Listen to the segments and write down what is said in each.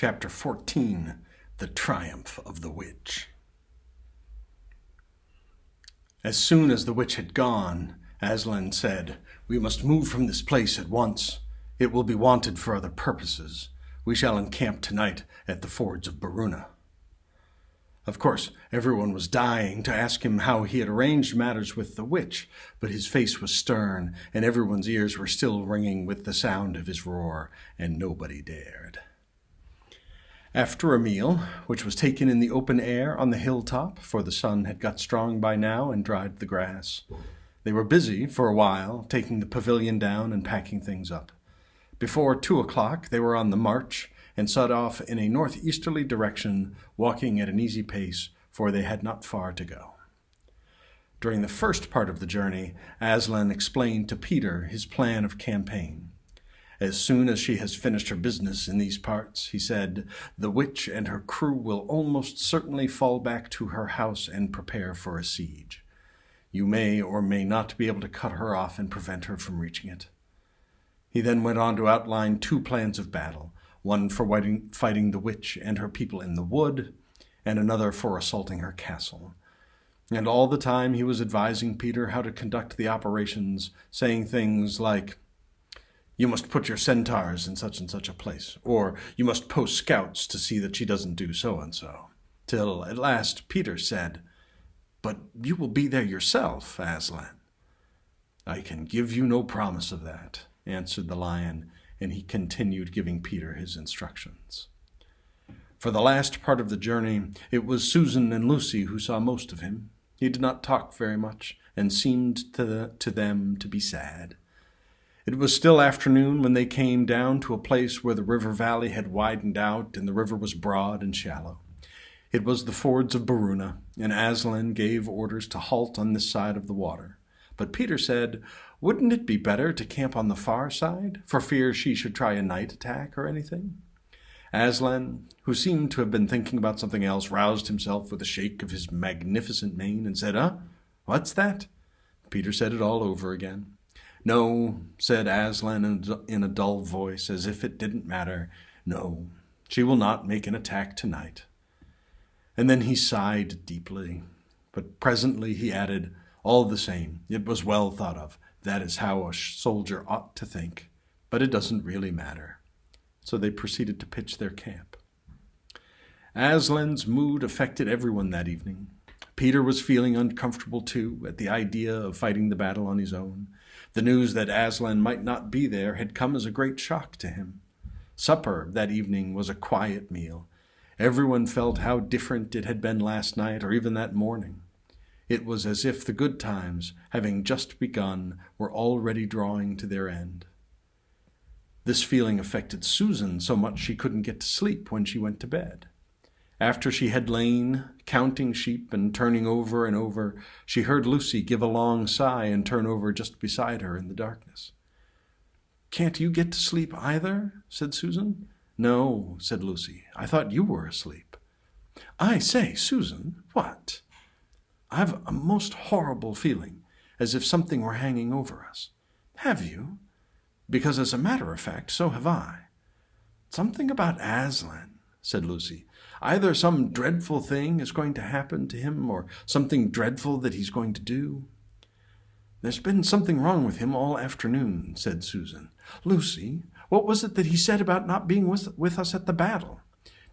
Chapter 14, The Triumph of the Witch. As soon as the witch had gone, Aslan said, "We must move from this place at once. It will be wanted for other purposes. We shall encamp tonight at the fords of Baruna." Of course, everyone was dying to ask him how he had arranged matters with the witch, but his face was stern, and everyone's ears were still ringing with the sound of his roar, and nobody dared. After a meal, which was taken in the open air on the hilltop, for the sun had got strong by now and dried the grass, they were busy for a while, taking the pavilion down and packing things up. Before 2 o'clock, they were on the march and set off in a northeasterly direction, walking at an easy pace, for they had not far to go. During the first part of the journey, Aslan explained to Peter his plan of campaign. "As soon as she has finished her business in these parts," he said, "the witch and her crew will almost certainly fall back to her house and prepare for a siege. You may or may not be able to cut her off and prevent her from reaching it." He then went on to outline 2 plans of battle, one for fighting the witch and her people in the wood, and another for assaulting her castle. And all the time he was advising Peter how to conduct the operations, saying things like, "You must put your centaurs in such and such a place," or "You must post scouts to see that she doesn't do so-and-so." Till at last Peter said, "But you will be there yourself, Aslan." "I can give you no promise of that," answered the lion, and he continued giving Peter his instructions. For the last part of the journey, it was Susan and Lucy who saw most of him. He did not talk very much, and seemed to them to be sad. It was still afternoon when they came down to a place where the river valley had widened out and the river was broad and shallow. It was the fords of Baruna, and Aslan gave orders to halt on this side of the water. But Peter said, wouldn't it be better to camp on the far side, for fear she should try a night attack or anything? Aslan, who seemed to have been thinking about something else, roused himself with a shake of his magnificent mane and said, What's that?" Peter said it all over again. "No," said Aslan in a dull voice, as if it didn't matter. "No, she will not make an attack tonight." And then he sighed deeply. But presently he added, "All the same, it was well thought of. That is how a soldier ought to think. But it doesn't really matter." So they proceeded to pitch their camp. Aslan's mood affected everyone that evening. Peter was feeling uncomfortable too at the idea of fighting the battle on his own. The news that Aslan might not be there had come as a great shock to him. Supper that evening was a quiet meal. Everyone felt how different it had been last night or even that morning. It was as if the good times, having just begun, were already drawing to their end. This feeling affected Susan so much she couldn't get to sleep when she went to bed. After she had lain, counting sheep and turning over and over, she heard Lucy give a long sigh and turn over just beside her in the darkness. "Can't you get to sleep either?" said Susan. "No," said Lucy. "I thought you were asleep." "I say, Susan, what?" "I've a most horrible feeling, as if something were hanging over us." "Have you?" "Because, as a matter of fact, so have I." "Something about Aslan," said Lucy. "Either some dreadful thing is going to happen to him, or something dreadful that he's going to do." "There's been something wrong with him all afternoon," said Susan. "Lucy, what was it that he said about not being with us at the battle?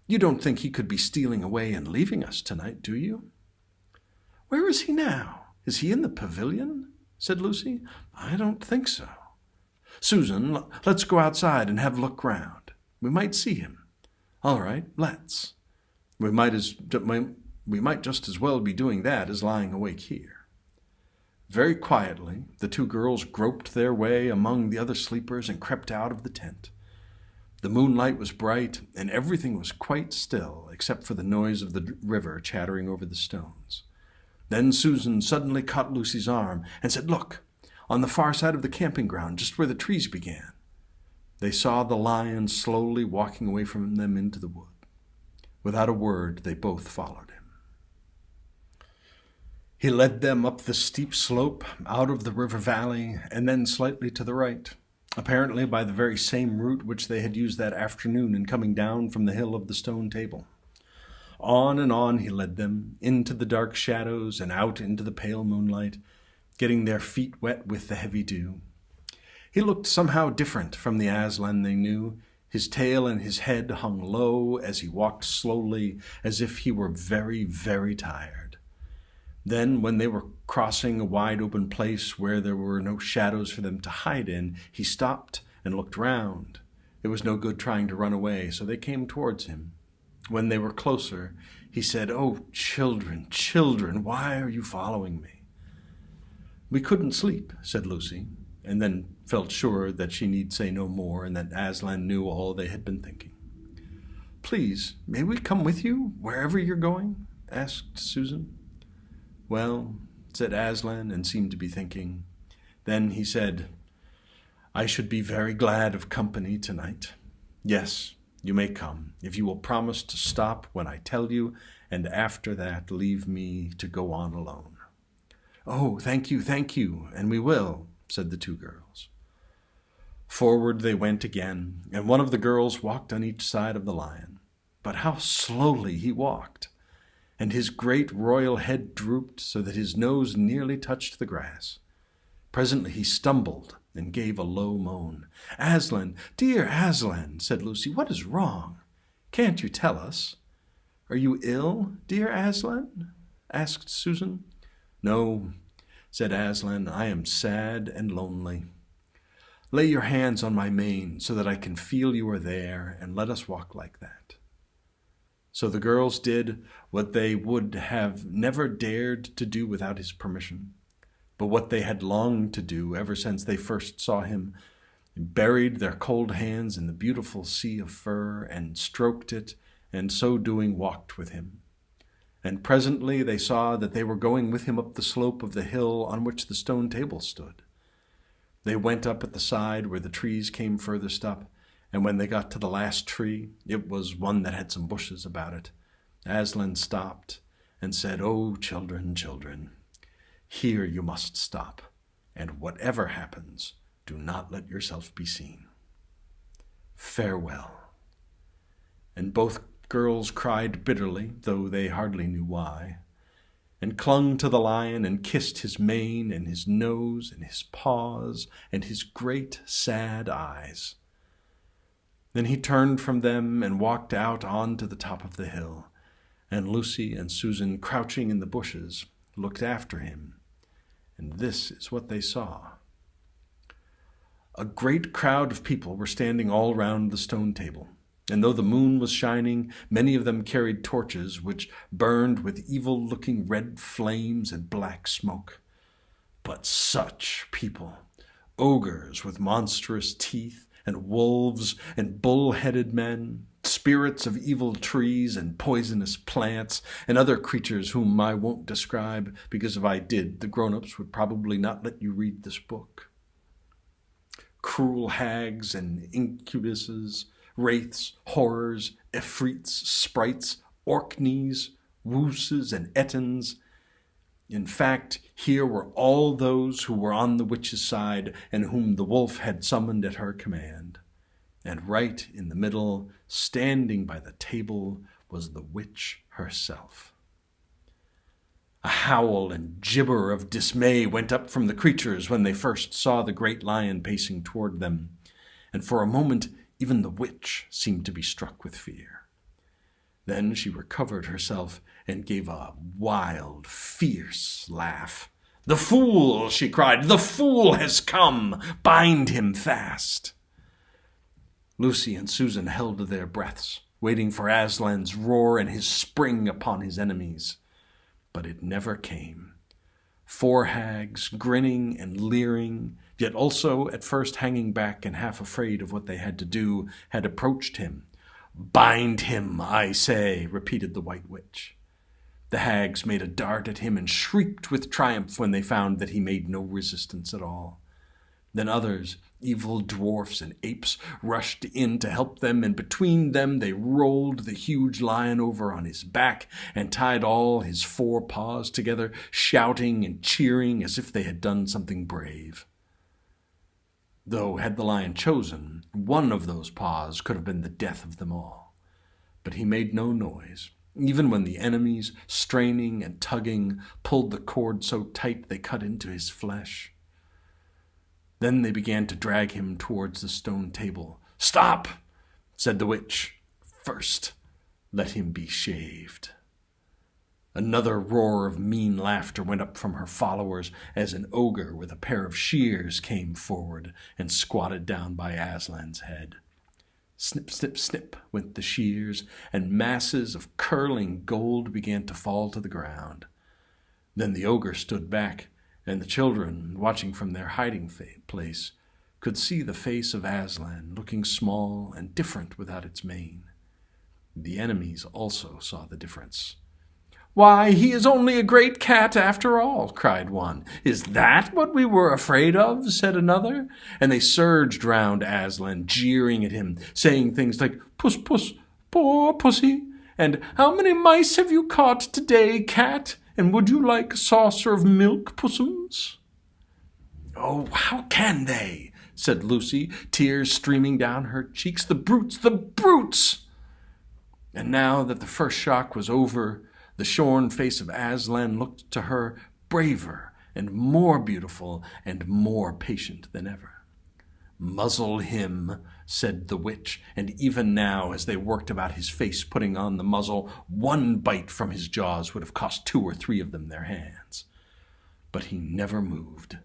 You don't think he could be stealing away and leaving us tonight, do you?" "Where is he now? Is he in the pavilion?" said Lucy. "I don't think so." "Susan, let's go outside and have a look round. We might see him." "All right, let's. We might just as well be doing that as lying awake here." Very quietly, the 2 girls groped their way among the other sleepers and crept out of the tent. The moonlight was bright, and everything was quite still, except for the noise of the river chattering over the stones. Then Susan suddenly caught Lucy's arm and said, "Look, on the far side of the camping ground, just where the trees began." They saw the lion slowly walking away from them into the wood. Without a word, they both followed him. He led them up the steep slope, out of the river valley, and then slightly to the right. apparently by the very same route which they had used that afternoon in coming down from the hill of the stone table. On and on he led them, into the dark shadows and out into the pale moonlight, getting their feet wet with the heavy dew. He looked somehow different from the Aslan they knew. His tail and his head hung low as he walked slowly, as if he were very, very tired. Then, when they were crossing a wide open place where there were no shadows for them to hide in, he stopped and looked round. It was no good trying to run away, so they came towards him. When they were closer, he said, "Oh, children, children, why are you following me?" "We couldn't sleep," said Lucy, and then felt sure that she need say no more and that Aslan knew all they had been thinking. "Please, may we come with you, wherever you're going?" asked Susan. "Well," said Aslan, and seemed to be thinking. Then he said, "I should be very glad of company tonight. Yes, you may come, if you will promise to stop when I tell you, and after that leave me to go on alone." "Oh, thank you, and we will," said the two girls. Forward they went again, and one of the girls walked on each side of the lion. But how slowly he walked! And his great royal head drooped so that his nose nearly touched the grass. Presently he stumbled and gave a low moan. "Aslan, dear Aslan," said Lucy, "what is wrong? Can't you tell us?" "Are you ill, dear Aslan?" asked Susan. "No," said Aslan, "I am sad and lonely. Lay your hands on my mane so that I can feel you are there, and let us walk like that." So the girls did what they would have never dared to do without his permission, but what they had longed to do ever since they first saw him, buried their cold hands in the beautiful sea of fur and stroked it, and so doing walked with him. And presently they saw that they were going with him up the slope of the hill on which the stone table stood. They went up at the side where the trees came furthest up, and when they got to the last tree, it was one that had some bushes about it, Aslan stopped and said, "Oh, children, children, here you must stop, and whatever happens, do not let yourself be seen. Farewell." And both girls cried bitterly, though they hardly knew why, and clung to the lion and kissed his mane and his nose and his paws and his great sad eyes. Then he turned from them and walked out on to the top of the hill, and Lucy and Susan, crouching in the bushes, looked after him, and this is what they saw. A great crowd of people were standing all round the stone table, and though the moon was shining, many of them carried torches which burned with evil-looking red flames and black smoke. But such people, ogres with monstrous teeth, and wolves and bull-headed men, spirits of evil trees and poisonous plants, and other creatures whom I won't describe, because if I did, the grown-ups would probably not let you read this book. Cruel hags and incubuses, wraiths, horrors, efreets, sprites, orkneys, wooses, and ettins. In fact, here were all those who were on the witch's side and whom the wolf had summoned at her command. And right in the middle, standing by the table, was the witch herself. A howl and gibber of dismay went up from the creatures when they first saw the great lion pacing toward them, and for a moment even the witch seemed to be struck with fear. Then she recovered herself and gave a wild, fierce laugh. "The fool!" she cried. "The fool has come! Bind him fast!" Lucy and Susan held their breaths, waiting for Aslan's roar and his spring upon his enemies. But it never came. 4 hags, grinning and leering, yet also at first hanging back and half afraid of what they had to do, had approached him. "Bind him, I say," repeated the White Witch. The hags made a dart at him and shrieked with triumph when they found that he made no resistance at all. Then others, evil dwarfs and apes, rushed in to help them, and between them they rolled the huge lion over on his back and tied all his 4 paws together, shouting and cheering as if they had done something brave. though had the lion chosen, one of those paws could have been the death of them all. But he made no noise, even when the enemies, straining and tugging, pulled the cord so tight they cut into his flesh. Then they began to drag him towards the stone table. "Stop!" said the witch. "First, let him be shaved." Another roar of mean laughter went up from her followers as an ogre with a pair of shears came forward and squatted down by Aslan's head. Snip, snip, snip went the shears, and masses of curling gold began to fall to the ground. Then the ogre stood back, and the children, watching from their hiding place, could see the face of Aslan looking small and different without its mane. The enemies also saw the difference. "Why, he is only a great cat after all," cried one. "Is that what we were afraid of?" said another. And they surged round Aslan, jeering at him, saying things like, "Puss, puss, poor pussy," and "How many mice have you caught today, cat? And would you like a saucer of milk, pussums?" "Oh, how can they?" said Lucy, tears streaming down her cheeks. "The brutes, the brutes!" And now that the first shock was over, the shorn face of Aslan looked to her braver and more beautiful and more patient than ever. "Muzzle him," said the witch, and even now, as they worked about his face putting on the muzzle, one bite from his jaws would have cost 2 or 3 of them their hands. But he never moved,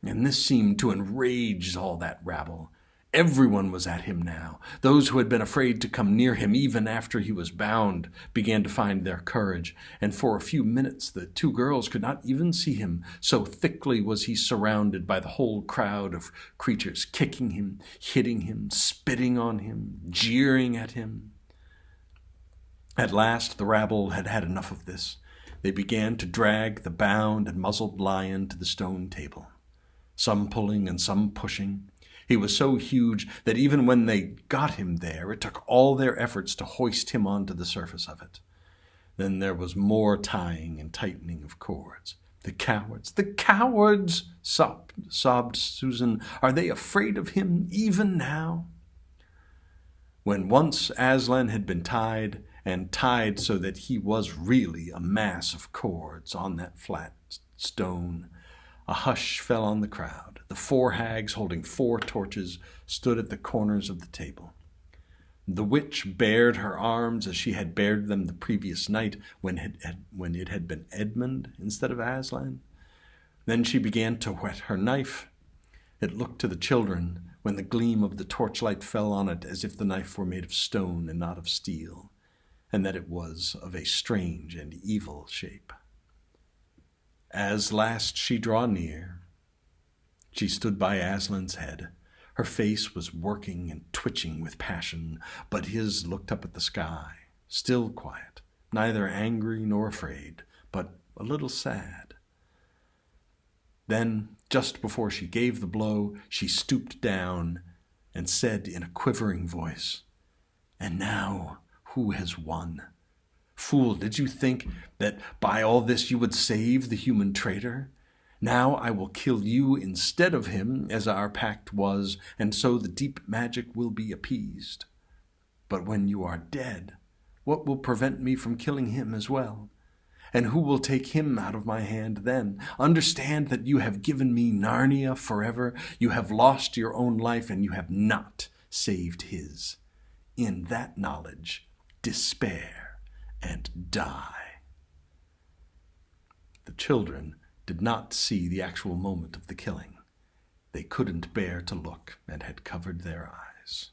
and this seemed to enrage all that rabble. Everyone was at him now. Those who had been afraid to come near him even after he was bound began to find their courage, and for a few minutes the 2 girls could not even see him, so thickly was he surrounded by the whole crowd of creatures, kicking him, hitting him, spitting on him, jeering at him. At last the rabble had had enough of this. They began to drag the bound and muzzled lion to the stone table, some pulling and some pushing. He was so huge that even when they got him there, it took all their efforts to hoist him onto the surface of it. Then there was more tying and tightening of cords. "The cowards, the cowards!" sobbed Susan. "Are they afraid of him even now?" When once Aslan had been tied, and tied so that he was really a mass of cords on that flat stone, a hush fell on the crowd. The 4 hags, holding 4 torches, stood at the corners of the table. The witch bared her arms as she had bared them the previous night when it had been Edmund instead of Aslan. Then she began to whet her knife. It looked to the children, when the gleam of the torchlight fell on it, as if the knife were made of stone and not of steel, and that it was of a strange and evil shape. As last she drew near, she stood by Aslan's head. Her face was working and twitching with passion, but his looked up at the sky, still quiet, neither angry nor afraid, but a little sad. Then, just before she gave the blow, she stooped down and said in a quivering voice, "And now, who has won? Fool, did you think that by all this you would save the human traitor? Now I will kill you instead of him, as our pact was, and so the deep magic will be appeased. But when you are dead, what will prevent me from killing him as well? And who will take him out of my hand then? Understand that you have given me Narnia forever. You have lost your own life, and you have not saved his. In that knowledge, despair and die." The children did not see the actual moment of the killing. They couldn't bear to look and had covered their eyes.